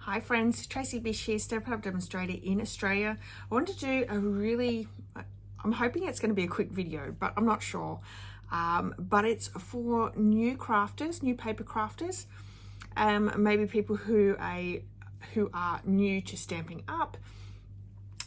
Hi friends, Tracy.bish here, Starterkit demonstrator in Australia. I want to do I'm hoping it's going to be a quick video, but I'm not sure. But it's for new crafters, new paper crafters, maybe people who are new to Stamping Up.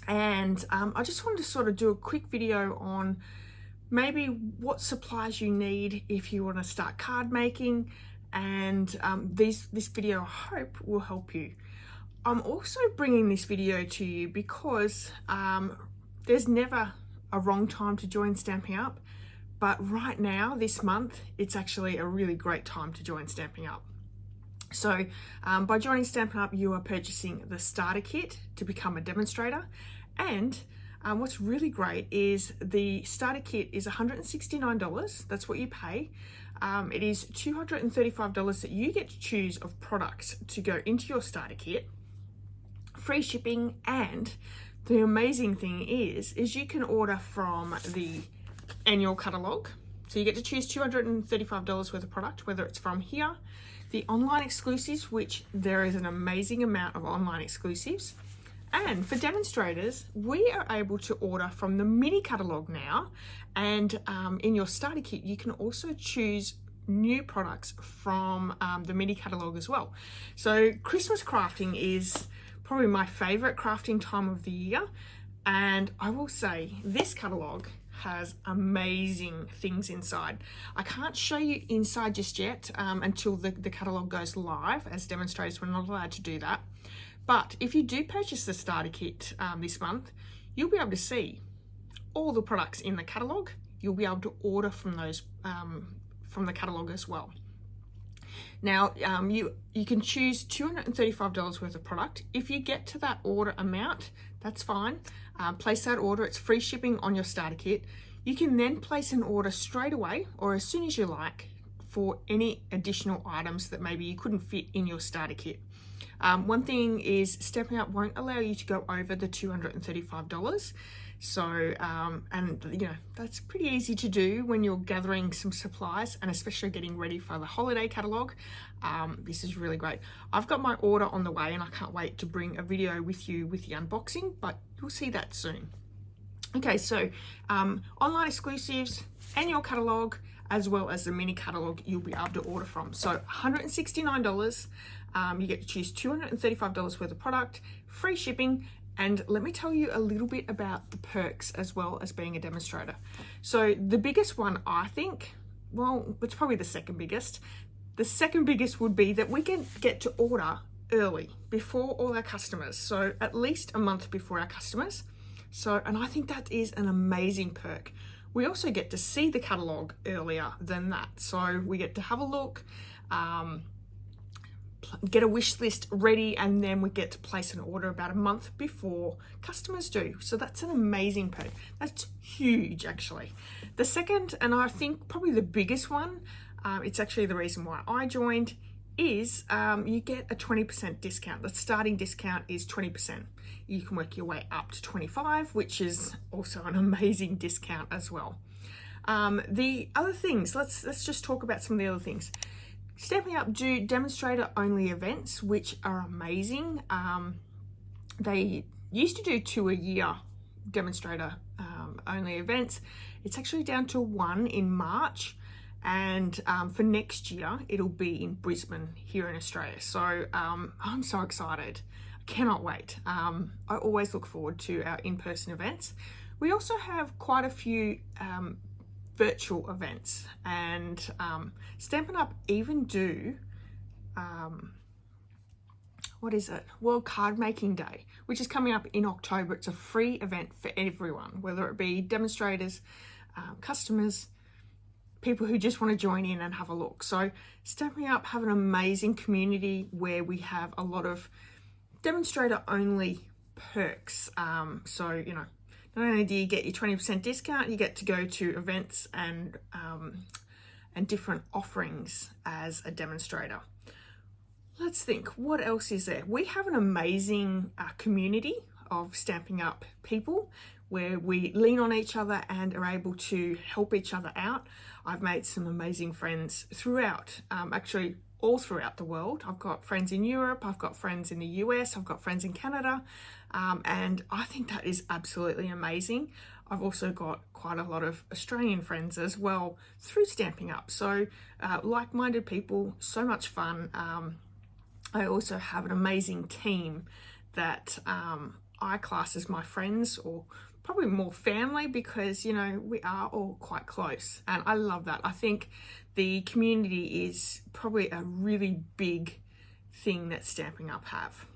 And I just wanted to sort of do a quick video on maybe what supplies you need if you want to start card making, and this video I hope will help you. I'm also bringing this video to you because there's never a wrong time to join Stamping Up, but right now, this month, it's actually a really great time to join Stamping Up. So by joining Stamping Up, you are purchasing the starter kit to become a demonstrator, and what's really great is the starter kit is $169. That's what you pay. It is $235 that you get to choose of products to go into your starter kit, free shipping, and the amazing thing is you can order from the annual catalogue. So you get to choose $235 worth of product, whether it's from here, the online exclusives, which there is an amazing amount of online exclusives. And for demonstrators, we are able to order from the mini catalogue now. And in your starter kit, you can also choose new products from the mini catalogue as well. So Christmas crafting is probably my favourite crafting time of the year. And I will say this catalogue has amazing things inside. I can't show you inside just yet until the catalogue goes live. As demonstrators, we're not allowed to do that. But if you do purchase the starter kit this month, you'll be able to see all the products in the catalogue. You'll be able to order from those from the catalogue as well. Now, you can choose $235 worth of product. If you get to that order amount, that's fine. Place that order. It's free shipping on your starter kit. You can then place an order straight away or as soon as you like for any additional items that maybe you couldn't fit in your starter kit. One thing is Stamping Up won't allow you to go over the $235. So, and you know, that's pretty easy to do when you're gathering some supplies and especially getting ready for the holiday catalogue. This is really great. I've got my order on the way and I can't wait to bring a video with you with the unboxing, but you'll see that soon. Okay, so online exclusives, annual catalogue, as well as the mini catalogue you'll be able to order from. So $169, you get to choose $235 worth of product, free shipping, and let me tell you a little bit about the perks as well as being a demonstrator. So the biggest one, I think, well, it's probably the second biggest. The second biggest would be that we can get to order early before all our customers. So at least a month before our customers. So, and I think that is an amazing perk. We also get to see the catalogue earlier than that. So we get to have a look, get a wish list ready, and then we get to place an order about a month before customers do. So that's an amazing perk. That's huge, actually. The second, and I think probably the biggest one, it's actually the reason why I joined, is you get a 20% discount. The starting discount is 20%. You can work your way up to 25, which is also an amazing discount as well. The other things, let's just talk about some of the other things. Stamping Up do demonstrator only events, which are amazing. They used to do 2 a year demonstrator only events. It's actually down to 1 in March. And for next year, it'll be in Brisbane here in Australia. So I'm so excited. I cannot wait. I always look forward to our in-person events. We also have quite a few virtual events, and Stampin' Up even do what is it? World Card Making Day, which is coming up in October. It's a free event for everyone, whether it be demonstrators, customers, people who just want to join in and have a look. So Stamping Up have an amazing community where we have a lot of demonstrator only perks. So, you know, not only do you get your 20% discount, you get to go to events and different offerings as a demonstrator. Let's think, what else is there? We have an amazing community of Stamping Up people where we lean on each other and are able to help each other out. I've made some amazing friends throughout. Actually, all throughout the world. I've got friends in Europe, I've got friends in the US, I've got friends in Canada, and I think that is absolutely amazing. I've also got quite a lot of Australian friends as well through Stamping Up. So like-minded people, so much fun. I also have an amazing team that I class as my friends, or probably more family, because, you know, we are all quite close, and I love that. I think the community is probably a really big thing that Stamping Up have.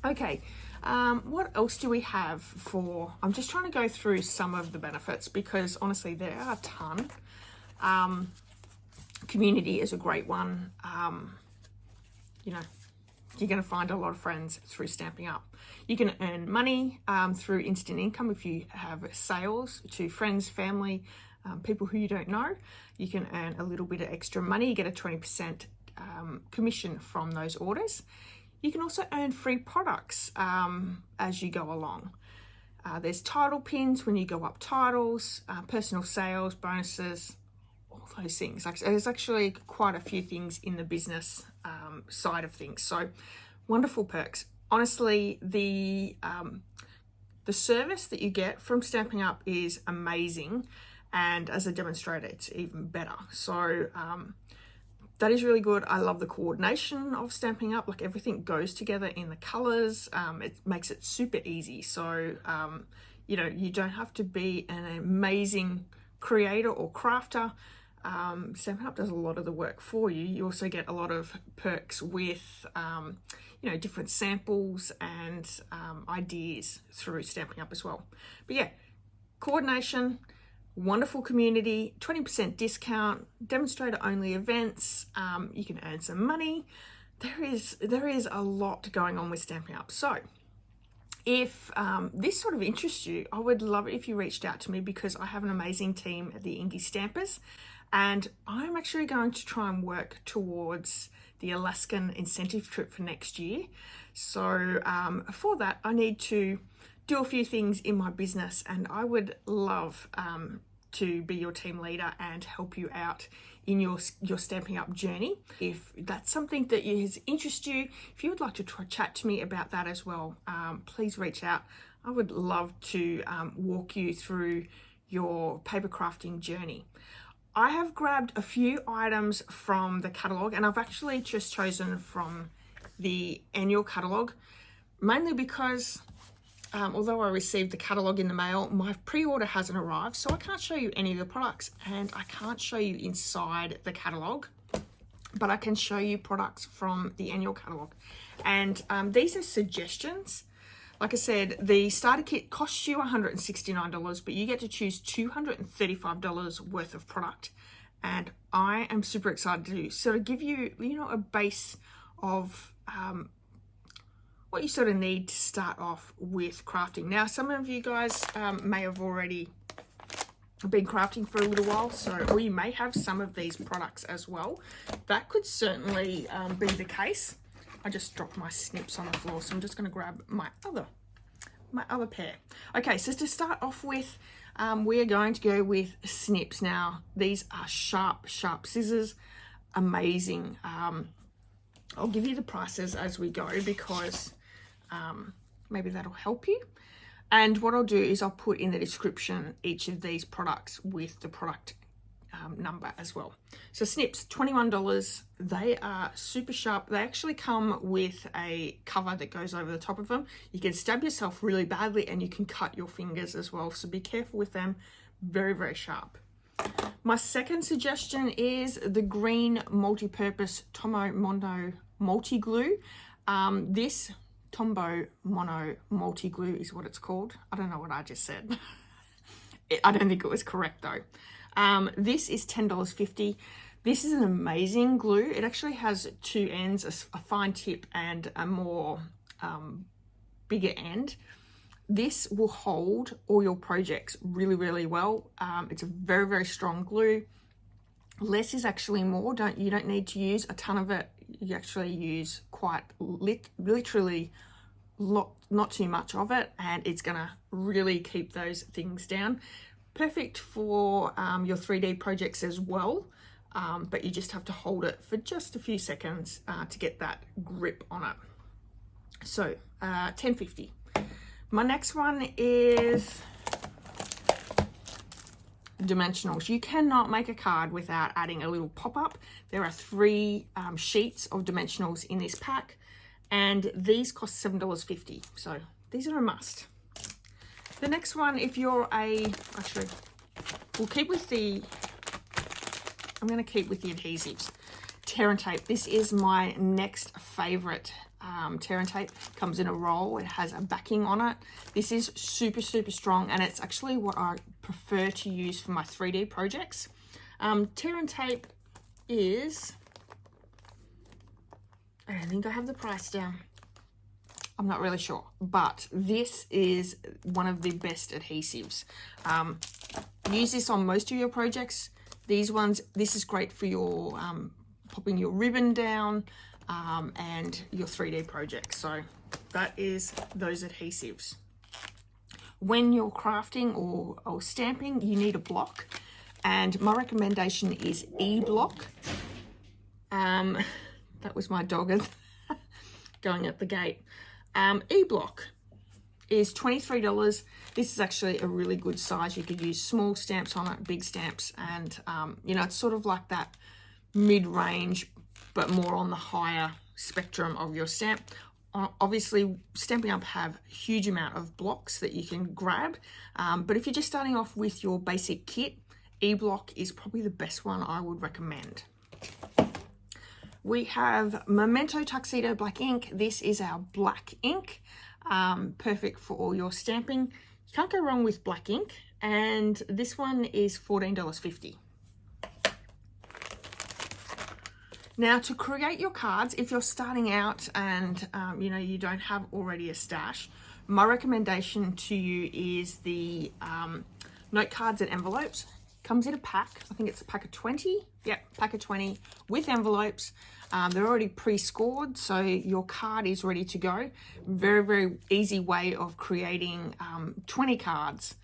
Okay, what else do we have for, I'm just trying to go through some of the benefits, because honestly there are a ton. Community is a great one. You know, you're going to find a lot of friends through Stamping Up. You can earn money through instant income if you have sales to friends, family, people who you don't know. You can earn a little bit of extra money. You get a 20% commission from those orders. You can also earn free products as you go along. There's title pins when you go up titles, personal sales, bonuses, all those things. There's actually quite a few things in the business side of things. So wonderful perks. Honestly, the service that you get from Stamping Up is amazing, and as a demonstrator it's even better. So that is really good. I love the coordination of Stamping Up. Like, everything goes together in the colors. It makes it super easy. So you know, you don't have to be an amazing creator or crafter. Stamping Up does a lot of the work for you. You also get a lot of perks with you know, different samples and ideas through Stamping Up as well. But yeah, coordination, wonderful community, 20% discount, demonstrator only events. You can earn some money. There is a lot going on with Stamping Up. So if this sort of interests you, I would love it if you reached out to me, because I have an amazing team at the Inky Stampers, and I'm actually going to try and work towards the Alaskan incentive trip for next year. So for that, I need to do a few things in my business, and I would love to be your team leader and help you out in your Stamping Up journey. If that's something that has interested you, if you would like to chat to me about that as well, please reach out. I would love to walk you through your paper crafting journey. I have grabbed a few items from the catalogue, and I've actually just chosen from the annual catalogue, mainly because although I received the catalogue in the mail, my pre-order hasn't arrived, so I can't show you any of the products, and I can't show you inside the catalogue, but I can show you products from the annual catalogue. And these are suggestions. Like I said, the starter kit costs you $169, but you get to choose $235 worth of product. And I am super excited to sort of give you, you know, a base of what you sort of need to start off with crafting. Now, some of you guys may have already been crafting for a little while, or you may have some of these products as well. That could certainly be the case. I just dropped my snips on the floor, so I'm just going to grab my other pair. Okay, so to start off with, we are going to go with snips. Now, these are sharp scissors, amazing. I'll give you the prices as we go, because maybe that'll help you. And what I'll do is I'll put in the description each of these products with the product number as well. So snips, $21. They are super sharp. They actually come with a cover that goes over the top of them. You can stab yourself really badly, and you can cut your fingers as well, so be careful with them. Very, very sharp. My second suggestion is the green multi-purpose Tombow Mono multi glue. This Tombow Mono multi glue is what it's called. I don't know what I just said. I don't think it was correct though. This is $10.50. This is an amazing glue. It actually has two ends, a fine tip and a more bigger end. This will hold all your projects really, really well. It's a very, very strong glue. Less is actually more. You don't need to use a ton of it. You actually use quite literally not too much of it, and it's gonna really keep those things down. Perfect for your 3D projects as well. but you just have to hold it for just a few seconds to get that grip on it. So $10.50. My next one is dimensionals. You cannot make a card without adding a little pop-up. There are 3 sheets of dimensionals in this pack, and these cost $7.50, so these are a must. The next one, if you're actually, we'll keep with I'm going to keep with the adhesives. Tear and tape. This is my next favorite tear and tape. Comes in a roll. It has a backing on it. This is super, super strong, and it's actually what I prefer to use for my 3D projects. Tear and tape is, I don't think I have the price down. I'm not really sure, but this is one of the best adhesives. Use this on most of your projects. These ones, this is great for your popping your ribbon down and your 3D projects. So that is those adhesives. When you're crafting or stamping, you need a block, and my recommendation is E-block. That was my dog going at the gate. E-block is $23. This is actually a really good size. You could use small stamps on it, big stamps, and you know, it's sort of like that mid-range, but more on the higher spectrum of your stamp. Obviously, Stampin' Up! Have a huge amount of blocks that you can grab, but if you're just starting off with your basic kit, E-block is probably the best one I would recommend. We have Memento Tuxedo Black ink. This is our black ink, perfect for all your stamping. You can't go wrong with black ink, and this one is $14.50. Now, to create your cards, if you're starting out and you know, you don't have already a stash, my recommendation to you is the note cards and envelopes. Comes in a pack. I think it's a pack of 20. Yep, pack of 20 with envelopes. They're already pre-scored, so your card is ready to go. Very, very easy way of creating 20 cards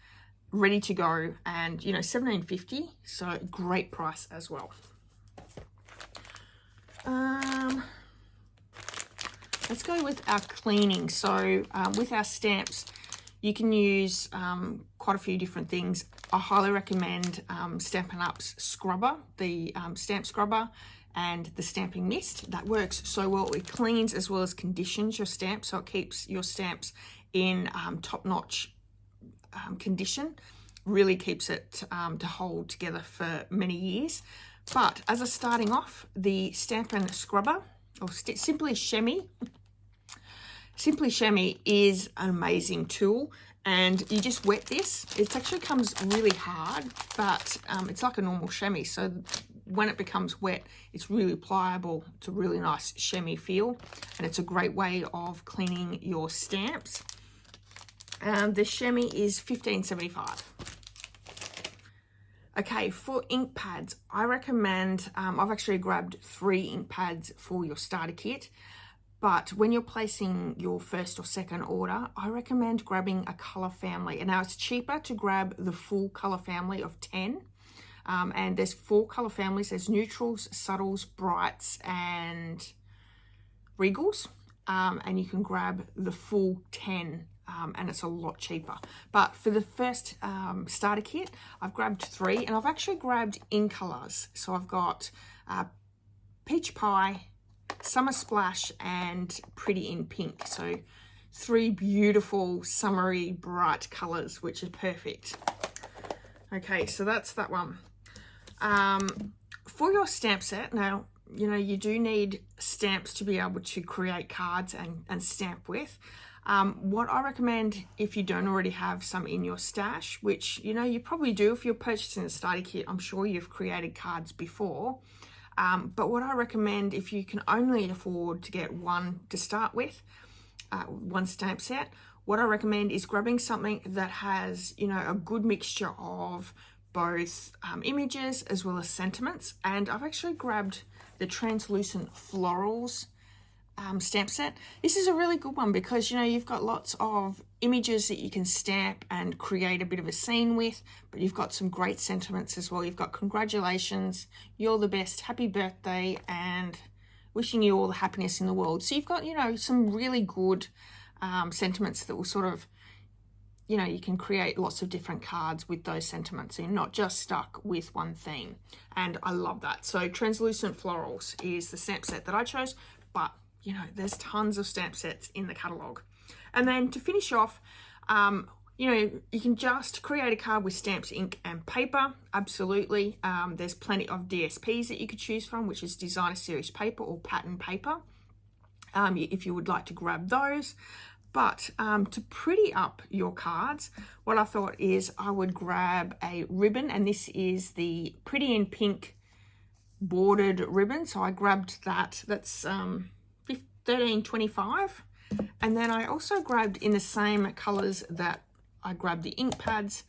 ready to go, and you know, $17.50, so great price as well. Let's go with our cleaning. So with our stamps, you can use quite a few different things. I highly recommend Stampin' Up's scrubber, the stamp scrubber, and the stamping mist. That works so well. It cleans as well as conditions your stamp, so it keeps your stamps in top-notch condition. Really keeps it to hold together for many years. But as a starting off, the Stampin' Scrubber, or Simply Chamois, Simply Chamois is an amazing tool, and you just wet this. It actually comes really hard, but it's like a normal chamois, so when it becomes wet, it's really pliable. It's a really nice chamois feel, and it's a great way of cleaning your stamps. The chamois is $15.75. Okay, for ink pads, I recommend, I've actually grabbed 3 ink pads for your starter kit, but when you're placing your first or second order, I recommend grabbing a color family. And now it's cheaper to grab the full color family of 10, and there's 4 color families. There's neutrals, subtles, brights, and regals, and you can grab the full 10. And it's a lot cheaper. But for the first starter kit, I've grabbed 3, and I've actually grabbed in colors. So I've got Peach Pie, Summer Splash, and Pretty in Pink. So 3 beautiful, summery, bright colors, which is perfect. Okay, so that's that one. For your stamp set, now, you know, you do need stamps to be able to create cards and stamp with. What I recommend, if you don't already have some in your stash, which, you know, you probably do if you're purchasing the starter kit, I'm sure you've created cards before. But what I recommend, if you can only afford to get one to start with, one stamp set, what I recommend is grabbing something that has, you know, a good mixture of both images as well as sentiments. And I've actually grabbed the translucent florals stamp set. This is a really good one because, you know, you've got lots of images that you can stamp and create a bit of a scene with, but you've got some great sentiments as well. You've got congratulations, you're the best, happy birthday, and wishing you all the happiness in the world. So you've got, you know, some really good sentiments that will sort of, you know, you can create lots of different cards with those sentiments. So you're not just stuck with one theme. And I love that. So Translucent Florals is the stamp set that I chose, but, you know, there's tons of stamp sets in the catalogue. And then to finish off, you know, you can just create a card with stamps, ink and paper. Absolutely. There's plenty of DSPs that you could choose from, which is designer series paper or pattern paper, if you would like to grab those. But to pretty up your cards, what I thought is I would grab a ribbon, and this is the Pretty in Pink bordered ribbon. So I grabbed that. That's $13.25. And then I also grabbed in the same colors that I grabbed the ink pads.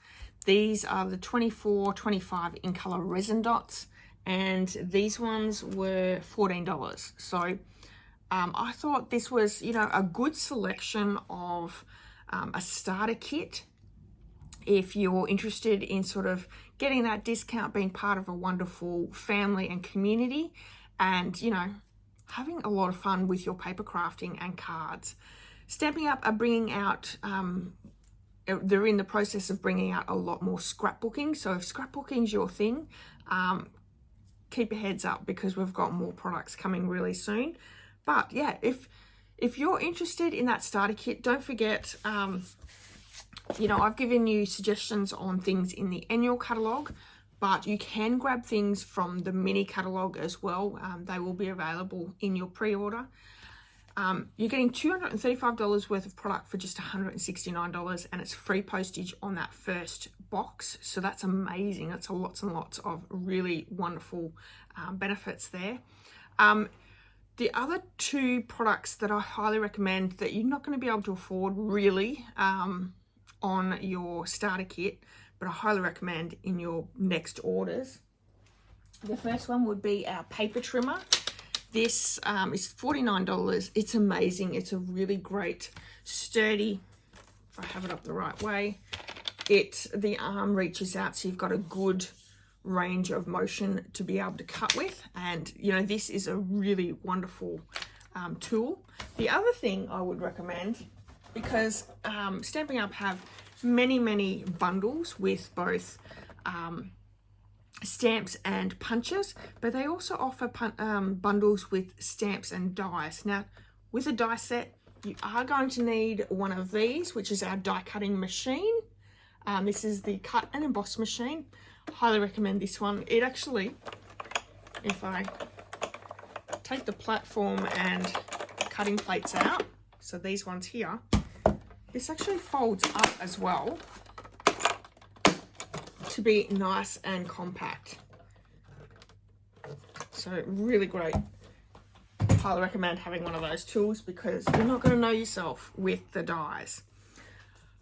These are the 24-25 in color resin dots, and these ones were $14. So I thought this was, you know, a good selection of a starter kit if you're interested in sort of getting that discount, being part of a wonderful family and community, and, you know, having a lot of fun with your paper crafting and cards. Stampin' Up are bringing out, they're in the process of bringing out a lot more scrapbooking. So if scrapbooking's your thing, keep your heads up because we've got more products coming really soon. But yeah, if you're interested in that starter kit, don't forget, you know, I've given you suggestions on things in the annual catalogue, but you can grab things from the mini catalogue as well. They will be available in your pre-order. You're getting $235 worth of product for just $169, and it's free postage on that first box. So that's amazing. That's lots and lots of really wonderful benefits there. The other two products that I highly recommend that you're not going to be able to afford really on your starter kit, but I highly recommend in your next orders. The first one would be our paper trimmer. This is $49. It's amazing. It's a really great, sturdy, if I have it up the right way, the arm reaches out, so you've got a good range of motion to be able to cut with. And, you know, this is a really wonderful tool. The other thing I would recommend, because Stampin' Up have many bundles with both stamps and punches, but they also offer bundles with stamps and dies. Now, with a die set, you are going to need one of these, which is our die cutting machine. This is the cut and emboss machine. Highly recommend this one. It actually, if I take the platform and cutting plates out, so these ones here, this actually folds up as well to be nice and compact. So really great. Highly recommend having one of those tools because you're not going to know yourself with the dies.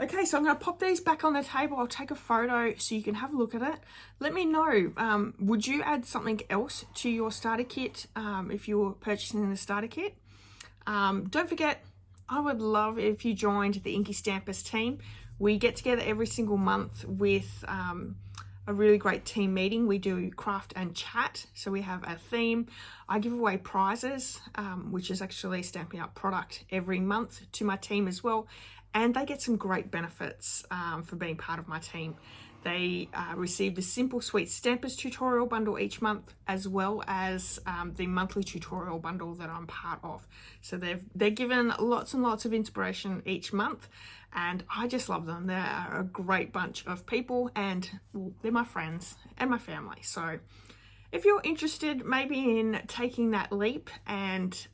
Okay, so I'm going to pop these back on the table. I'll take a photo so you can have a look at it. Let me know, would you add something else to your starter kit if you were purchasing the starter kit? Don't forget, I would love if you joined the Inky Stampers team. We get together every single month with a really great team meeting. We do craft and chat, so we have a theme. I give away prizes, which is actually a Stampin' Up product every month to my team as well. And they get some great benefits for being part of my team. They receive the Simple Sweet Stampers tutorial bundle each month, as well as the monthly tutorial bundle that I'm part of. So they're given lots and lots of inspiration each month, and I just love them. They're a great bunch of people, and well, they're my friends and my family. So if you're interested maybe in taking that leap and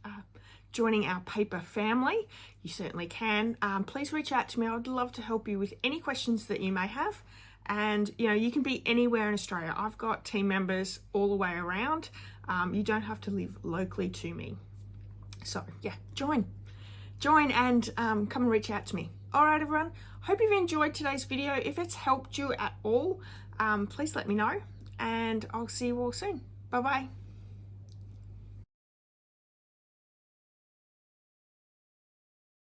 joining our paper family, you certainly can. Please reach out to me. I would love to help you with any questions that you may have. And, you know, you can be anywhere in Australia. I've got team members all the way around. You don't have to live locally to me. So, yeah, join and come and reach out to me. All right, everyone. Hope you've enjoyed today's video. If it's helped you at all, please let me know. And I'll see you all soon. Bye-bye.